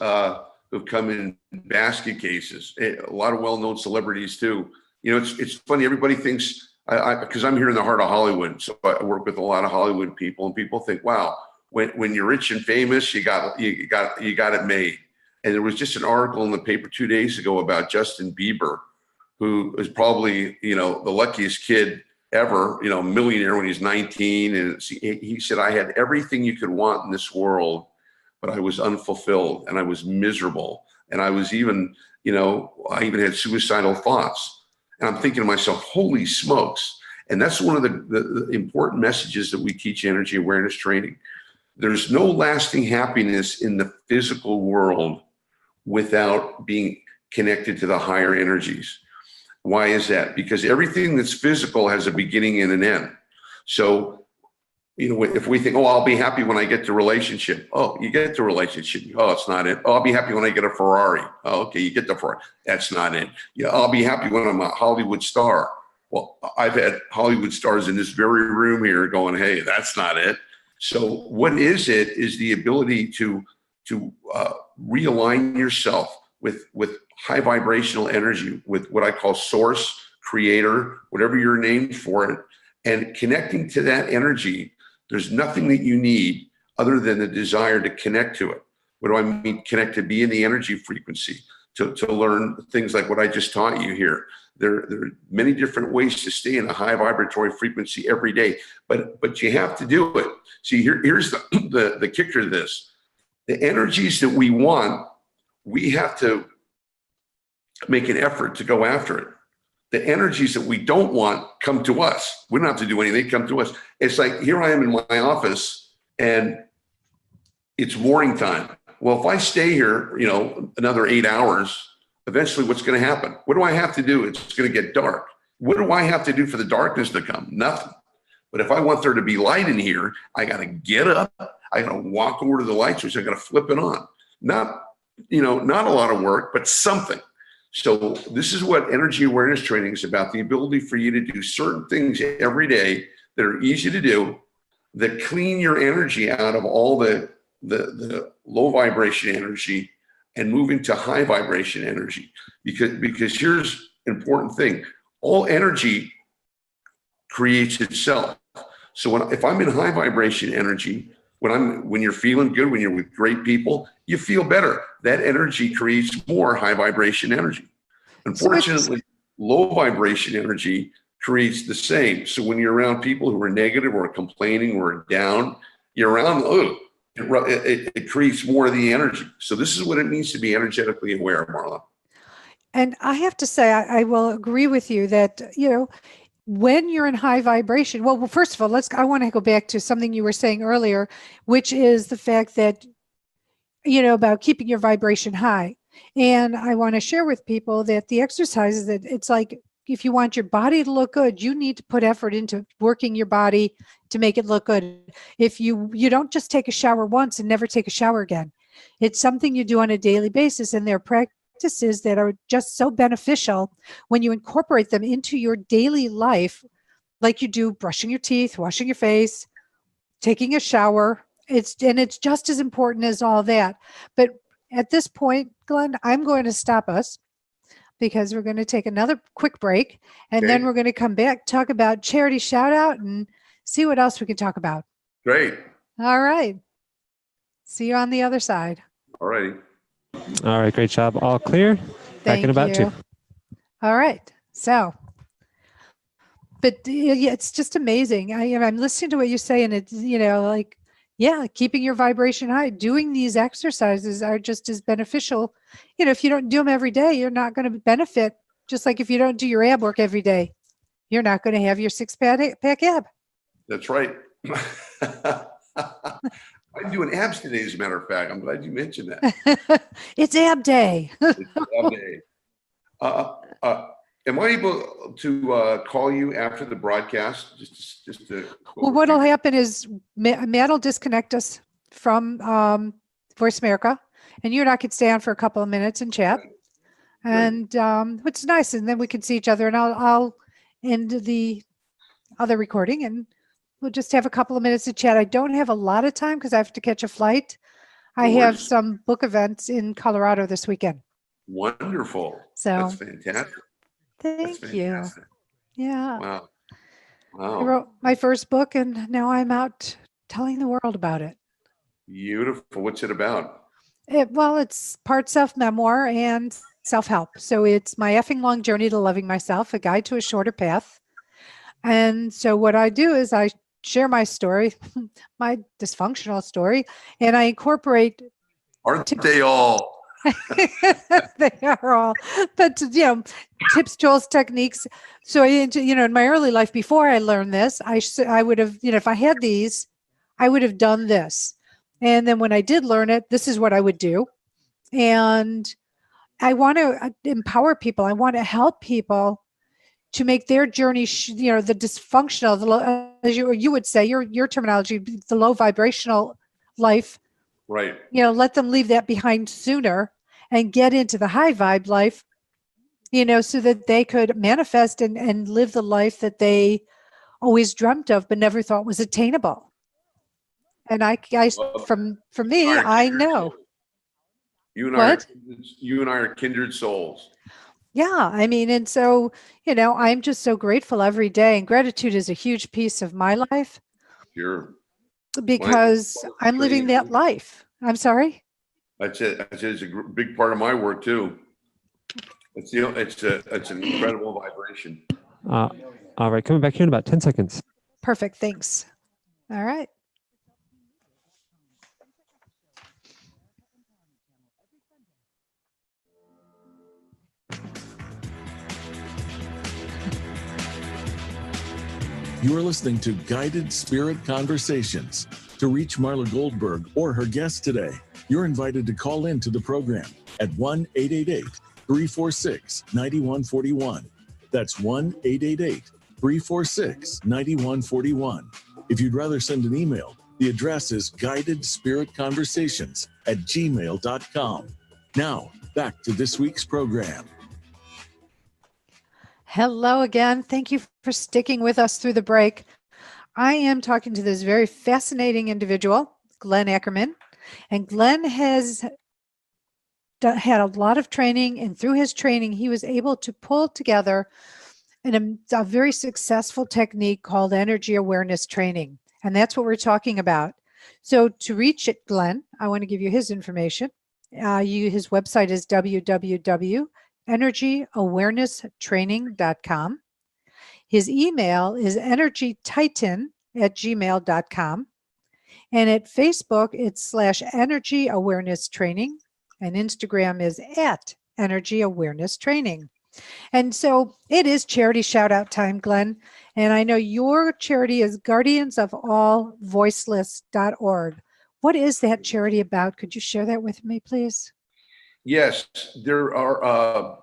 Speaker 3: who've come in basket cases. A lot of well-known celebrities too. It's funny. Everybody thinks because I'm here in the heart of Hollywood, so I work with a lot of Hollywood people, and people think, wow, when you're rich and famous, you got it made. And there was just an article in the paper 2 days ago about Justin Bieber, who is probably, the luckiest kid ever, millionaire when he's 19. And he said, I had everything you could want in this world, but I was unfulfilled and I was miserable. And I was even, I even had suicidal thoughts. And I'm thinking to myself, holy smokes. And that's one of the important messages that we teach energy awareness training. There's no lasting happiness in the physical world without being connected to the higher energies. Why is that? Because everything that's physical has a beginning and an end. So, if we think, I'll be happy when I get the relationship. Oh, you get the relationship. Oh, it's not it. Oh, I'll be happy when I get a Ferrari. Oh, okay, you get the Ferrari. That's not it. Yeah, I'll be happy when I'm a Hollywood star. Well, I've had Hollywood stars in this very room here going, hey, that's not it. So what is it is the ability to realign yourself with high vibrational energy, with what I call source, creator, whatever you're named for it, and connecting to that energy. There's nothing that you need other than the desire to connect to it. What do I mean connect? To be in the energy frequency, to learn things like what I just taught you here. There are many different ways to stay in a high vibratory frequency every day, but you have to do it. See, here's the kicker to this. The energies that we want, we have to make an effort to go after it. The energies that we don't want come to us. We don't have to do anything, they come to us. It's like, here I am in my office and it's morning time. Well, if I stay here, another 8 hours, eventually what's going to happen? What do I have to do? It's going to get dark. What do I have to do for the darkness to come? Nothing. But if I want there to be light in here, I got to get up. I got to walk over to the light switch. I got to flip it on. Not a lot of work, but something. So this is what energy awareness training is about, the ability for you to do certain things every day that are easy to do, that clean your energy out of all the low vibration energy, and move into high vibration energy. Because here's an important thing. All energy creates itself. So if I'm in high vibration energy, when you're feeling good, when you're with great people, you feel better. That energy creates more high vibration energy. Unfortunately, low vibration energy creates the same. So when you're around people who are negative or complaining or down, you're around, it creates more of the energy. So this is what it means to be energetically aware, Marla.
Speaker 2: And I have to say, I will agree with you that, when you're in high vibration, well, first of all, I want to go back to something you were saying earlier, which is the fact that, about keeping your vibration high. And I want to share with people that the exercises, that it's like, if you want your body to look good, you need to put effort into working your body to make it look good. If you don't just take a shower once and never take a shower again. It's something you do on a daily basis, and they're practices that are just so beneficial when you incorporate them into your daily life, like you do brushing your teeth, washing your face, taking a shower. It's just as important as all that. But at this point, Glenn, I'm going to stop us because we're going to take another quick break, and then we're going to come back, talk about charity shout out, and see what else we can talk about.
Speaker 3: Great.
Speaker 2: All right. See you on the other side.
Speaker 3: All righty.
Speaker 5: All right, great job. All clear. Back in about 2.
Speaker 2: All right. So, but yeah, it's just amazing. I'm listening to what you say, and it's, keeping your vibration high, doing these exercises are just as beneficial. If you don't do them every day, you're not going to benefit. Just like if you don't do your ab work every day, you're not going to have your 6-pack ab.
Speaker 3: That's right. I'm doing abs today, as a matter of fact. I'm glad you mentioned that.
Speaker 2: It's ab day.
Speaker 3: It's ab day. Am I able to call you after the broadcast? Just to.
Speaker 2: Well, what'll happen is Matt will disconnect us from Voice America, and you and I could stay on for a couple of minutes and chat. And it's nice, and then we can see each other. And I'll end the other recording, and we'll just have a couple of minutes to chat. I don't have a lot of time because I have to catch a flight. I have some book events in Colorado this weekend.
Speaker 3: Wonderful.
Speaker 2: So
Speaker 3: that's fantastic.
Speaker 2: Thank you. Yeah.
Speaker 3: Wow.
Speaker 2: I wrote my first book, and now I'm out telling the world about it.
Speaker 3: Beautiful. What's it about?
Speaker 2: It's part self-memoir and self-help. So it's my effing long journey to loving myself, a guide to a shorter path. And so what I do is I share my story, my dysfunctional story, and I incorporate.
Speaker 3: Aren't they all?
Speaker 2: They are all, but tips, tools, techniques. So in my early life, before I learned this, I would have, if I had these, I would have done this. And then when I did learn it, this is what I would do. And I want to empower people. I want to help people to make their journey, the dysfunctional, as you would say, your terminology, the low vibrational life.
Speaker 3: Right.
Speaker 2: Let them leave that behind sooner and get into the high vibe life, so that they could manifest and live the life that they always dreamt of, but never thought was attainable. And for me, I know.
Speaker 3: You and I are kindred souls.
Speaker 2: Yeah. And so, I'm just so grateful every day. And gratitude is a huge piece of my life.
Speaker 3: Sure.
Speaker 2: Because I'm living that life. I'm sorry?
Speaker 3: That's it. It's a big part of my work too. It's an incredible vibration.
Speaker 5: All right, coming back here in about 10 seconds.
Speaker 2: Perfect. Thanks. All right.
Speaker 4: You are listening to Guided Spirit Conversations. To reach Marla Goldberg or her guest today, you're invited to call in to the program at 1-888-346-9141. That's 1-888-346-9141. If you'd rather send an email, the address is guidedspiritconversations@gmail.com. Now, back to this week's program.
Speaker 2: Hello again. Thank you for sticking with us through the break. I am talking to this very fascinating individual, Glenn Ackerman. And Glenn has had a lot of training, and through his training, he was able to pull together a very successful technique called energy awareness training. And that's what we're talking about. So to reach it, Glenn, I want to give you his information. His website is www.energyawarennesstraining.com. His email is energytitan@gmail.com. And at Facebook, it's /energy awareness training. And Instagram is @energy awareness training. And so it is charity shout out time, Glenn. And I know your charity is guardiansofallvoiceless.org. What is that charity about? Could you share that with me, please?
Speaker 3: Yes, there are.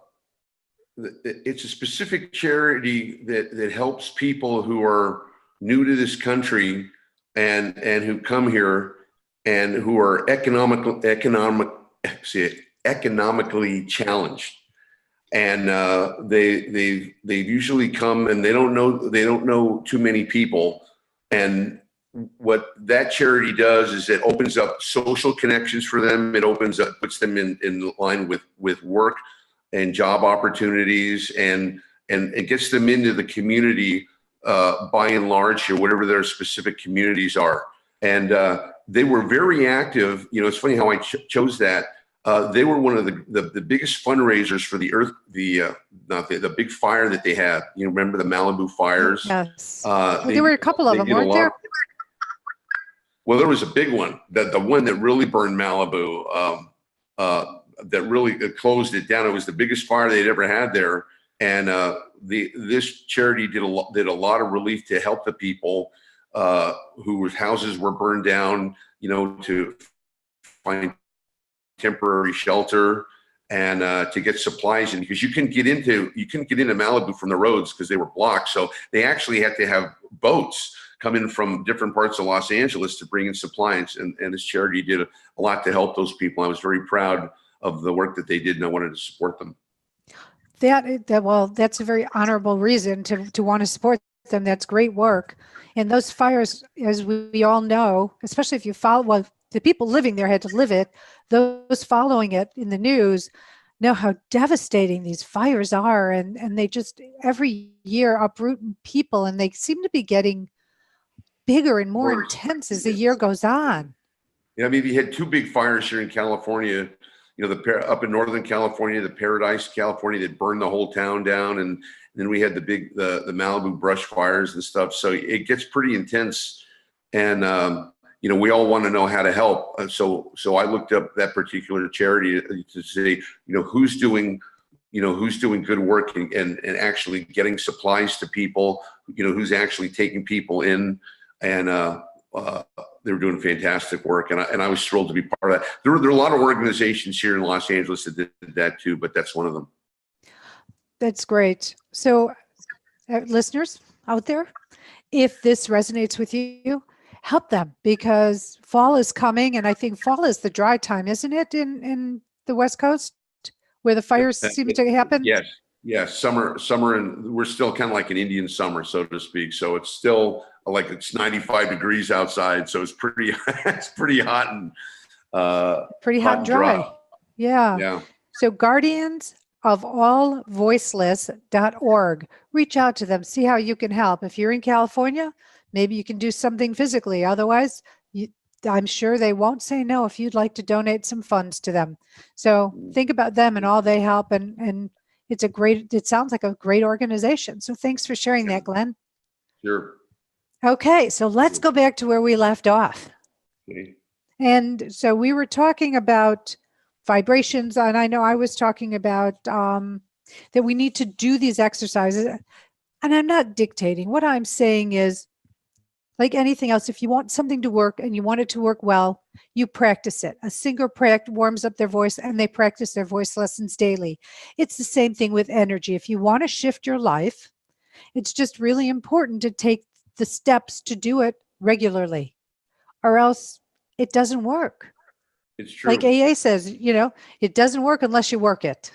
Speaker 3: It's a specific charity that helps people who are new to this country and who come here and who are economically challenged. And they usually come and they don't know too many people. And what that charity does is it opens up social connections for them. It puts them in line with work and job opportunities, and it gets them into the community by and large here, whatever their specific communities are. And they were very active. You know, it's funny how I chose that. They were one of the biggest fundraisers for the big fire that they had. You know, remember the Malibu fires?
Speaker 2: Yes. There were a couple of them, weren't there?
Speaker 3: Well, there was a big one, the one that really burned Malibu, that really closed it down. It was the biggest fire they'd ever had there. And this charity did a lot of relief to help the people whose houses were burned down, you know, to find temporary shelter and to get supplies in, because you couldn't get into Malibu from the roads because they were blocked. So they actually had to have boats come in from different parts of Los Angeles to bring in supplies. And this charity did a lot to help those people. I was very proud of the work that they did, and I wanted to support them.
Speaker 2: Well, that's a very honorable reason to want to support them. That's great work. And those fires, as we all know, especially if you follow, well, the people living there had to live it. Those following it in the news know how devastating these fires are. And they just every year uproot people, and they seem to be getting bigger and more intense as the year goes on.
Speaker 3: Yeah, I mean, we had two big fires here in California. You know, up in Northern California, the Paradise, California, that burned the whole town down, and then we had the Malibu brush fires and stuff. So it gets pretty intense, and you know, we all want to know how to help. So I looked up that particular charity to say, you know, who's doing good work and actually getting supplies to people. You know, who's actually taking people in, and they were doing fantastic work, and I was thrilled to be part of that. There are a lot of organizations here in Los Angeles that did that too, but that's one of them.
Speaker 2: That's great. So listeners out there, if this resonates with you, help them, because fall is coming, and I think fall is the dry time, isn't it, in the West Coast where the fires seem to happen?
Speaker 3: Yes, summer, and we're still kind of like an Indian summer, so to speak. So it's still like it's 95 degrees outside, so it's pretty hot and
Speaker 2: pretty hot and dry. Yeah. So guardiansofallvoiceless.org. Reach out to them, see how you can help. If you're in California, maybe you can do something physically. Otherwise, I'm sure they won't say no if you'd like to donate some funds to them. So think about them and all they help, and it sounds like a great organization. So thanks for sharing that, Glenn.
Speaker 3: Sure.
Speaker 2: Okay, so let's go back to where we left off.
Speaker 3: Okay.
Speaker 2: And so we were talking about vibrations, and I know I was talking about that we need to do these exercises. And I'm not dictating. What I'm saying is, like anything else, if you want something to work and you want it to work well, you practice it. A singer warms up their voice, and they practice their voice lessons daily. It's the same thing with energy. If you want to shift your life, it's just really important to take the steps to do it regularly, or else it doesn't work.
Speaker 3: It's true.
Speaker 2: Like AA says, you know, it doesn't work unless you work it.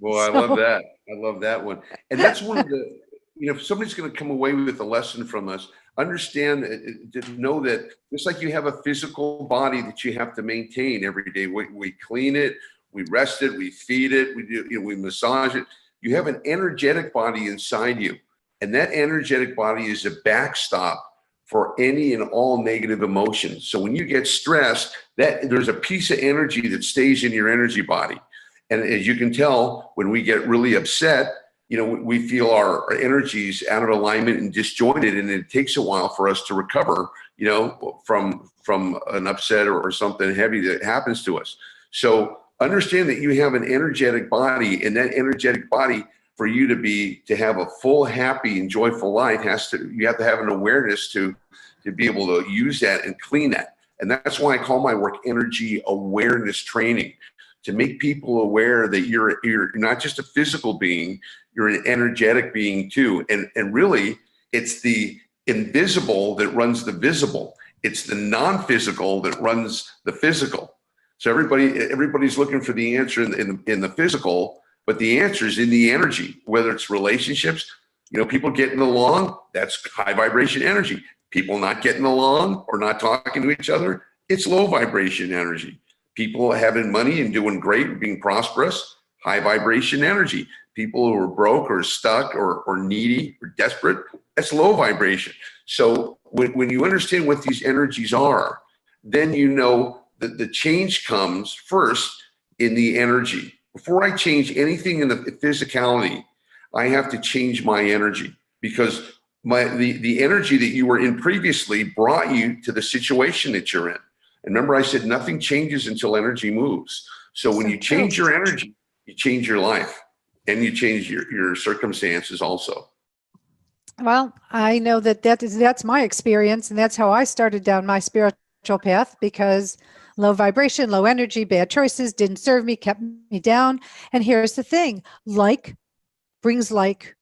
Speaker 3: Well, I love that. I love that one. And that's one of the, you know, if somebody's going to come away with a lesson from us, understand, to know that just like you have a physical body that you have to maintain every day, we clean it, we rest it, we feed it, we do, we massage it. You have an energetic body inside you, and that energetic body is a backstop for any and all negative emotions. So when you get stressed, that there's a piece of energy that stays in your energy body. And as you can tell, when we get really upset, we feel our energies out of alignment and disjointed, and it takes a while for us to recover, from an upset or something heavy that happens to us. So understand that you have an energetic body, and that energetic body, for you to have a full, happy, and joyful life, you have to have an awareness to be able to use that and clean that. And that's why I call my work energy awareness training, to make people aware that you're not just a physical being, you're an energetic being too. And really, it's the invisible that runs the visible. It's the non-physical that runs the physical. So everybody's looking for the answer in the physical, but the answer is in the energy, whether it's relationships, people getting along, that's high vibration energy. People not getting along or not talking to each other, it's low vibration energy. People having money and doing great and being prosperous, high vibration energy. People who are broke or stuck or needy or desperate, that's low vibration. So when you understand what these energies are, then you know that the change comes first in the energy. Before I change anything in the physicality, I have to change my energy, because the energy that you were in previously brought you to the situation that you're in. And remember, I said nothing changes until energy moves. So when you change your energy, you change your life, and you change your circumstances also.
Speaker 2: Well, I know that's my experience, and that's how I started down my spiritual path, because low vibration, low energy, bad choices didn't serve me, kept me down. And here's the thing, like brings like,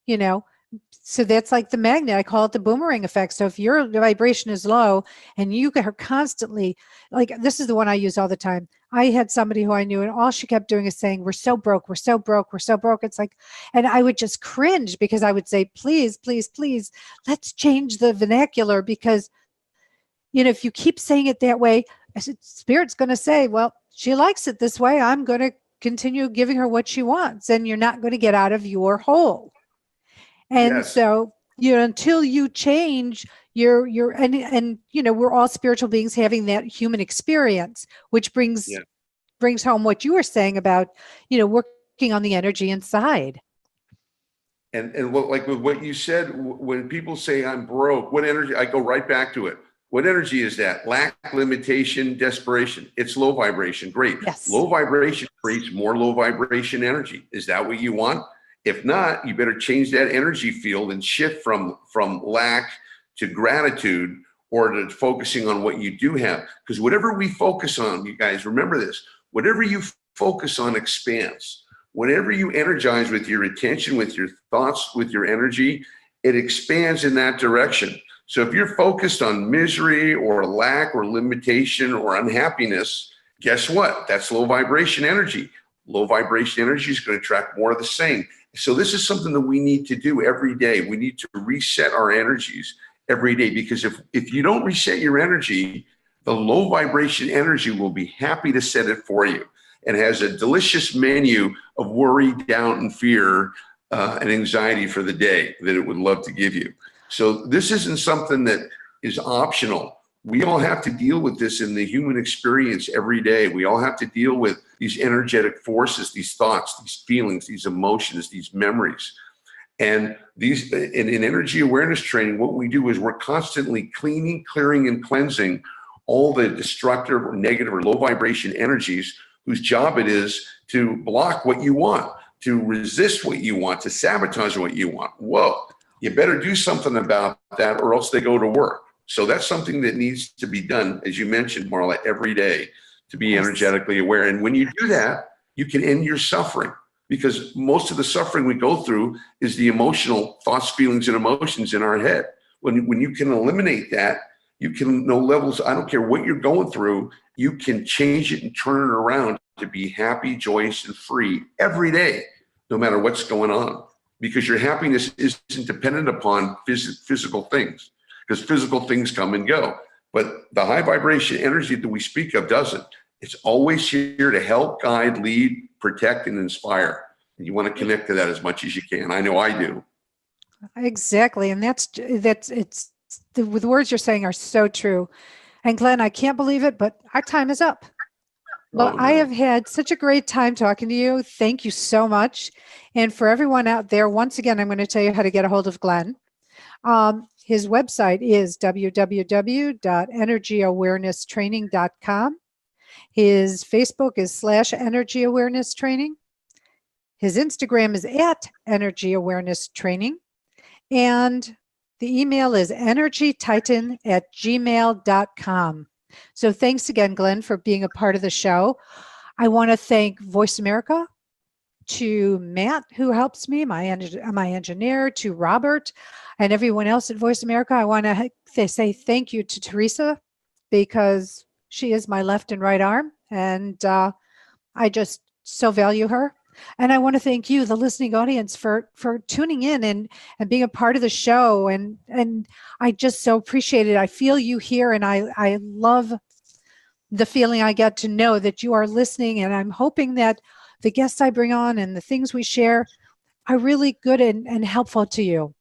Speaker 2: so that's like the magnet. I call it the boomerang effect. So if your vibration is low and you are constantly, like, this is the one I use all the time. I had somebody who I knew, and all she kept doing is saying, we're so broke, we're so broke, we're so broke. It's like, and I would just cringe, because I would say, please, please, please, let's change the vernacular, because, if you keep saying it that way, Spirit's going to say, well, she likes it this way, I'm going to continue giving her what she wants, and you're not going to get out of your hole. And
Speaker 3: Yes.
Speaker 2: so, until you change and we're all spiritual beings having that human experience, which brings home what you were saying about, working on the energy inside.
Speaker 3: And with what you said, when people say I'm broke, what energy, I go right back to it. What energy is that? Lack, limitation, desperation. It's low vibration. Great.
Speaker 2: Yes.
Speaker 3: Low vibration creates more low vibration energy. Is that what you want? If not, you better change that energy field and shift from lack to gratitude, or to focusing on what you do have. Because whatever we focus on, you guys, remember this, whatever you focus on expands. Whenever you energize with your attention, with your thoughts, with your energy, it expands in that direction. So if you're focused on misery or lack or limitation or unhappiness, guess what? That's low vibration energy. Low vibration energy is going to attract more of the same. So this is something that we need to do every day. We need to reset our energies every day, because if you don't reset your energy, the low vibration energy will be happy to set it for you, and has a delicious menu of worry, doubt, and fear and anxiety for the day that it would love to give you. So this isn't something that is optional. We all have to deal with this in the human experience every day. We all have to deal with these energetic forces, these thoughts, these feelings, these emotions, these memories. And these in energy awareness training, what we do is we're constantly cleaning, clearing, and cleansing all the destructive or negative or low vibration energies whose job it is to block what you want, to resist what you want, to sabotage what you want. Whoa, you better do something about that, or else they go to work. So that's something that needs to be done, as you mentioned, Marla, every day, to be energetically aware. And when you do that, you can end your suffering, because most of the suffering we go through is the emotional thoughts, feelings, and emotions in our head. When you can eliminate that, you can know levels, I don't care what you're going through, you can change it and turn it around to be happy, joyous, and free every day, no matter what's going on. Because your happiness isn't dependent upon physical things, because physical things come and go. But the high vibration energy that we speak of doesn't. It's always here to help, guide, lead, protect, and inspire. And you want to connect to that as much as you can. I know I do.
Speaker 2: Exactly. And that's the words you're saying are so true. And Glenn, I can't believe it, but our time is up. Well,
Speaker 3: Oh,
Speaker 2: I
Speaker 3: no.
Speaker 2: have had such a great time talking to you. Thank you so much. And for everyone out there, once again, I'm going to tell you how to get a hold of Glenn. His website is www.energyawareness.training.com. His Facebook is /energyawareness-training. His Instagram is @energyawareness-training. And the email is energytitan@gmail.com. So thanks again, Glenn, for being a part of the show. I want to thank Voice America, to Matt, who helps me, my engineer, to Robert, and everyone else at Voice America. I want to say thank you to Teresa, because she is my left and right arm, and I just so value her. And I want to thank you, the listening audience, for tuning in and being a part of the show. And I just so appreciate it. I feel you here, and I love the feeling I get to know that you are listening. And I'm hoping that the guests I bring on and the things we share are really good and helpful to you.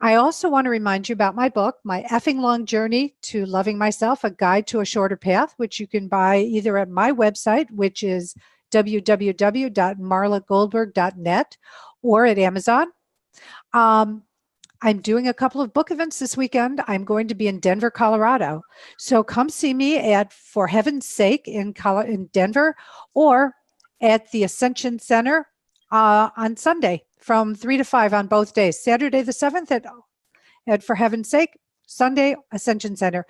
Speaker 2: I also want to remind you about my book, My Effing Long Journey to Loving Myself, A Guide to a Shorter Path, which you can buy either at my website, which is www.marlagoldberg.net, or at Amazon. I'm doing a couple of book events this weekend. I'm going to be in Denver, Colorado. So come see me at For Heaven's Sake in Denver, or at the Ascension Center on Sunday from 3 to 5 on both days. Saturday the 7th at For Heaven's Sake, Sunday, Ascension Center.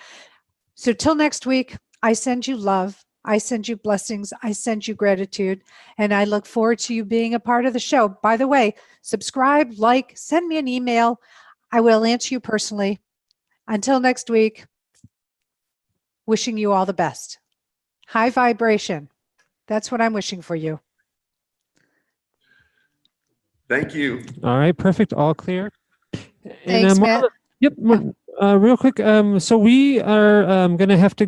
Speaker 2: So till next week, I send you love. I send you blessings. I send you gratitude. And I look forward to you being a part of the show. By the way, subscribe, like, send me an email. I will answer you personally. Until next week, wishing you all the best. High vibration. That's what I'm wishing for you.
Speaker 3: Thank you.
Speaker 5: All right, perfect. All clear.
Speaker 2: Thanks, Matt.
Speaker 5: Yep. Real quick. So we are going to have to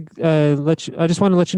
Speaker 5: let you. I just want to let you know.